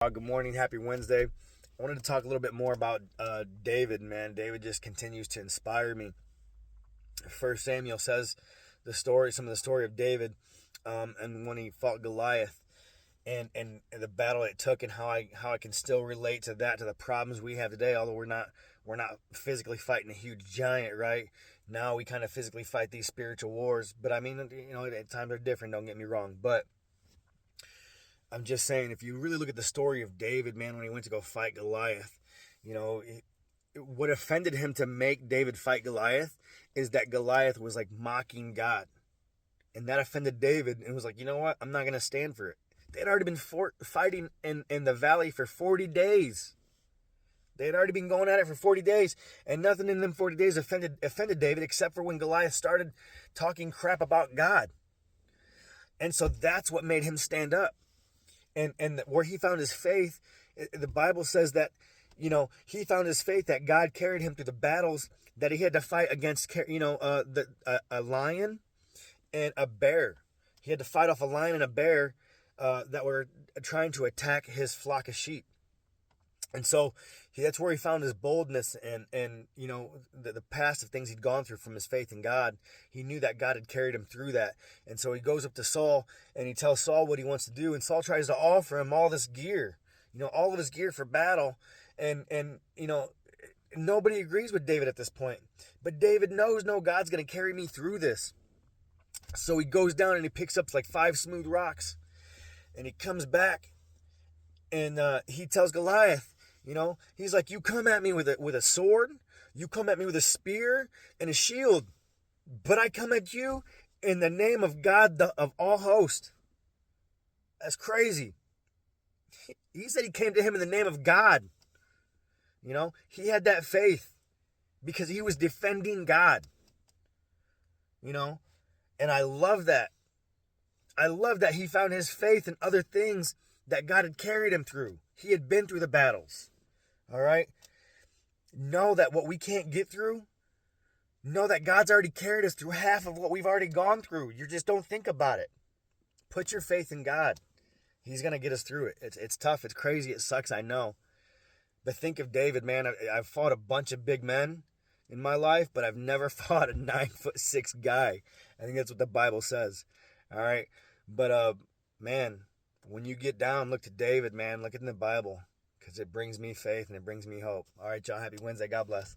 Good morning, happy Wednesday. I wanted to talk a little bit more about David, man. David just continues to inspire me. First Samuel says some of the story of David, and when he fought Goliath, and the battle it took, and how I can still relate to that, to the problems we have today. Although we're not physically fighting a huge giant, right? Now we kind of physically fight these spiritual wars, but I mean, at times they're different. Don't get me wrong, but I'm just saying, if you really look at the story of David, man, when he went to go fight Goliath, you know, what offended him to make David fight Goliath is that Goliath was like mocking God. And that offended David and was like, you know what? I'm not going to stand for it. They had already been fighting in the valley for 40 days. They had already been going at it for 40 days, and nothing in them 40 days offended David except for when Goliath started talking crap about God. And so that's what made him stand up. And where he found his faith, the Bible says that, he found his faith that God carried him through the battles that he had to fight against, a lion and a bear. He had to fight off a lion and a bear that were trying to attack his flock of sheep. And so that's where he found his boldness and the past of things he'd gone through from his faith in God. He knew that God had carried him through that. And so he goes up to Saul and he tells Saul what he wants to do. And Saul tries to offer him all this gear, all of his gear for battle. And nobody agrees with David at this point. But David knows, no, God's going to carry me through this. So he goes down and he picks up like 5 smooth rocks. And he comes back and he tells Goliath, he's like, you come at me with a sword, you come at me with a spear and a shield, but I come at you in the name of God of all hosts. That's crazy. He said he came to him in the name of God. He had that faith because he was defending God. And I love that. I love that he found his faith in other things that God had carried him through. He had been through the battles. All right? Know that what we can't get through, know that God's already carried us through half of what we've already gone through. You just don't think about it. Put your faith in God. He's going to get us through it. It's tough. It's crazy. It sucks. I know. But think of David, man. I've fought a bunch of big men in my life, but I've never fought a 9'6" guy. I think that's what the Bible says. All right? But, man, when you get down, look to David, man. Look in the Bible because it brings me faith and it brings me hope. All right, y'all. Happy Wednesday. God bless.